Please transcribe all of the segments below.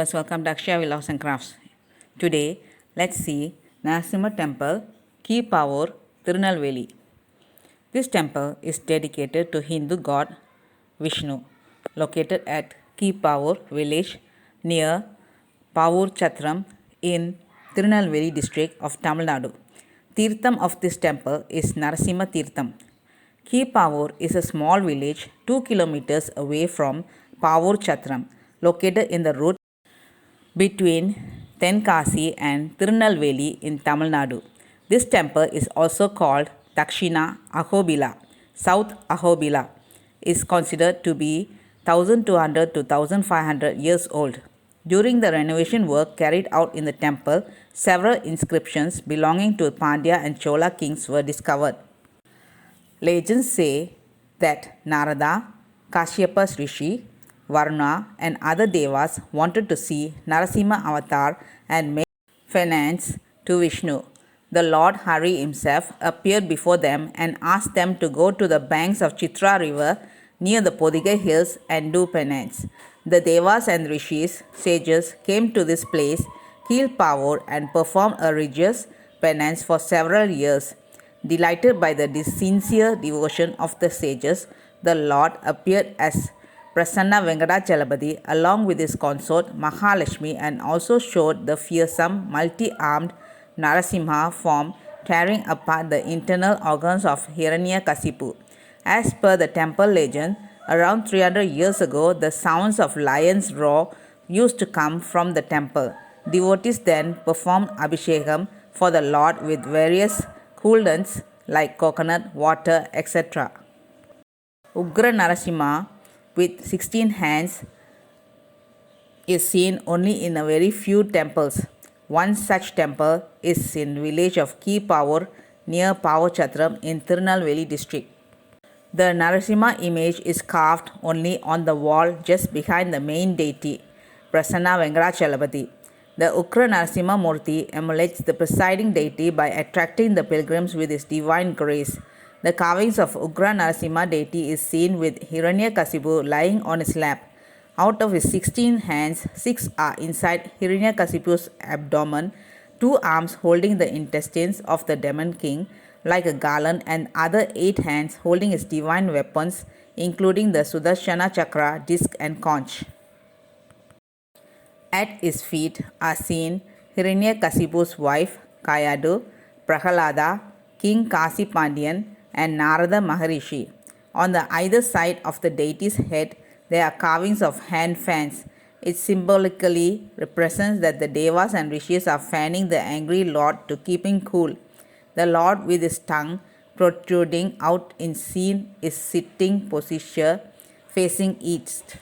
viewers, welcome to Akshaya Vlogs and Crafts. Today, let's see Narasimha Temple, Keepavur, Tirunelveli. This temple is dedicated to Hindu god Vishnu, located at Keepavur village near Pavur Chatram in Tirunelveli district of Tamil Nadu. Tirtham of this temple is Narasimha Tirtham. Keepavur is a small village 2 kilometers away from Pavur Chatram, located in the route between Tenkasi and Tirunelveli in Tamil Nadu. This temple is also called Dakshina Ahobila. South Ahobila is considered to be 1200 to 1500 years old. During the renovation work carried out in the temple, several inscriptions belonging to Pandya and Chola kings were discovered. Legends say that Narada, Kashyapa Rishi, Varuna and other devas wanted to see Narasimha avatar and make penance to Vishnu. The Lord Hari himself appeared before them and asked them to go to the banks of Chitra river near the Podigai hills and do penance. The devas and rishis, sages, came to this place, Keepavur, and performed a religious penance for several years. Delighted by the sincere devotion of the sages, the Lord appeared as Prasanna Venkatachalapati along with his consort Mahalakshmi and also showed the fearsome multi-armed Narasimha form tearing apart the internal organs of Hiranyakasipu. As per the temple legend, around 300 years ago, the sounds of lion's roar used to come from the temple. Devotees then performed Abhishekam for the Lord with various coolants like coconut, water, etc. Ugra Narasimha with 16 hands is seen only in a very few temples. One such temple is in village of Keepavur near Pavachatram in Tirunelveli district. The Narasimha image is carved only on the wall just behind the main deity, Prasanna Venkatachalapati. The Ukra Narasimha Murti emulates the presiding deity by attracting the pilgrims with his divine grace. The carvings of Ugra Narasimha deity is seen with Hiranyakasipu lying on his lap. Out of his 16 hands, 6 are inside Hiranyakasipu's abdomen, 2 arms holding the intestines of the demon king like a garland, and other 8 hands holding his divine weapons including the Sudarshana Chakra, disc and conch. At his feet are seen Hiranyakasipu's wife Kayadu, Prahalada, King Kasi Pandyan, and Narada Maharishi. On the either side of the deity's head, there are carvings of hand fans. It symbolically represents that the devas and rishis are fanning the angry Lord to keep him cool. The Lord, with his tongue protruding out in scene, is sitting posture facing east.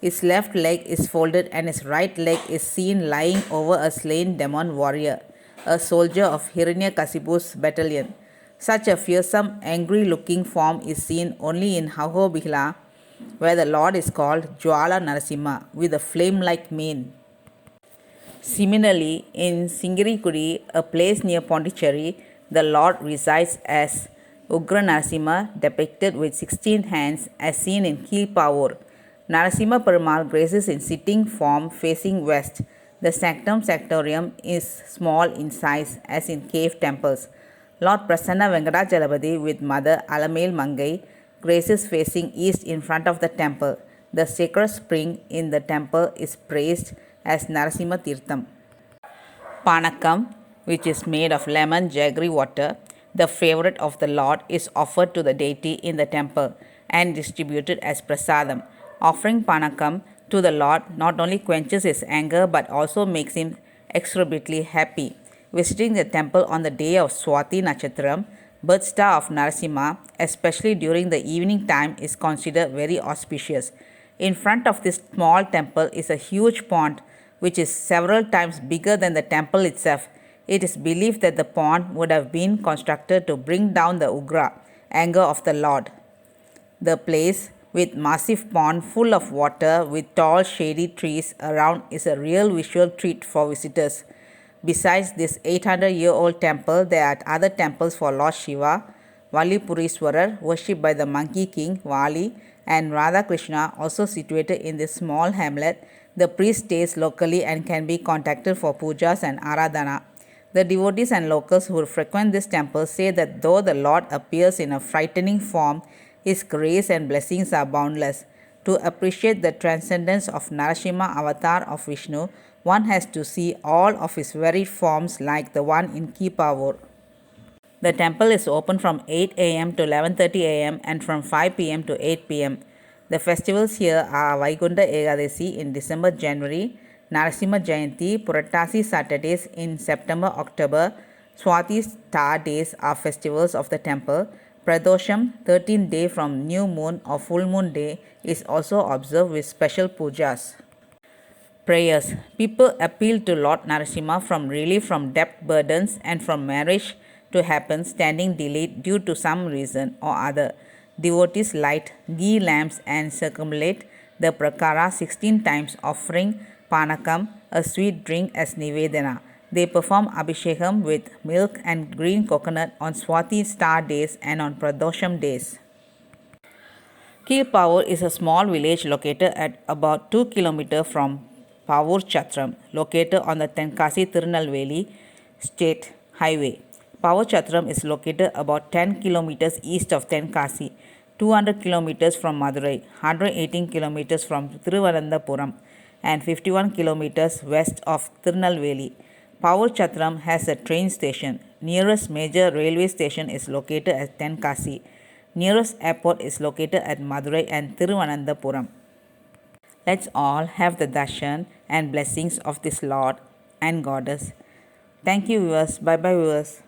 His left leg is folded and his right leg is seen lying over a slain demon warrior, a soldier of Hiranyakasipu's battalion. Such a fearsome, angry-looking form is seen only in Ahobila, where the Lord is called Jwala Narasimha, with a flame-like mane. Similarly, in Singirikudi, a place near Pondicherry, the Lord resides as Ugra Narasimha, depicted with 16 hands, as seen in Keepavur. Narasimha Perumal graces in sitting form facing west. The sanctum sanctorium is small in size, as in cave temples. Lord Prasanna Venkatachalapati with Mother Alamail Mangai graces facing east in front of the temple. The sacred spring in the temple is praised as Narasimha Tirtham. Panakam, which is made of lemon jaggery water, the favorite of the Lord, is offered to the deity in the temple and distributed as prasadam. Offering Panakam to the Lord not only quenches his anger but also makes him extremely happy. Visiting the temple on the day of Swati Nakshatram, birth star of Narasimha, especially during the evening time, is considered very auspicious. In front of this small temple is a huge pond which is several times bigger than the temple itself. It is believed that the pond would have been constructed to bring down the Ugra, anger of the Lord. The place, with massive pond full of water with tall shady trees around, is a real visual treat for visitors. Besides this 800-year-old temple, there are other temples for Lord Shiva, Valipuriswarar, worshipped by the monkey king Vali, and Radha Krishna, also situated in this small hamlet The priest stays locally and can be contacted for pujas and aradhana. The devotees and locals who frequent this temple say that though the Lord appears in a frightening form, his grace and blessings are boundless. To appreciate the transcendence of Narasimha avatar of Vishnu, one has to see all of his varied forms like the one in Kipavur. The temple is open from 8 am to 11:30 am and from 5 pm to 8 pm. The festivals here are Vaikunta Ekadasi in December January, Narasimha Jayanti, Purattasi Saturdays in September October, Swati Star Days are festivals of the temple. Pradosham, 13th day from new moon or full moon day, is also observed with special pujas. Prayers. People appeal to Lord Narasimha from relief from debt burdens and from marriage to happen standing delayed due to some reason or other. Devotees light ghee lamps and circumambulate the prakara 16 times, offering panakam, a sweet drink, as nivedana. They perform abhishekam with milk and green coconut on Swati star days and on Pradosham days. Kilpavur is a small village located at about 2 km from Pavur Chatram, located on the Tenkasi Tirunelveli State Highway. Pavur Chatram is located about 10 km east of Tenkasi, 200 km from Madurai, 118 km from Thiruvananthapuram, and 51 km west of Tirunelveli. Pavur Chatram has a train station. Nearest major railway station is located at Tenkasi. Nearest airport is located at Madurai and Thiruvananthapuram. Let's all have the darshan and blessings of this Lord and Goddess. Thank you, viewers. Bye bye, viewers.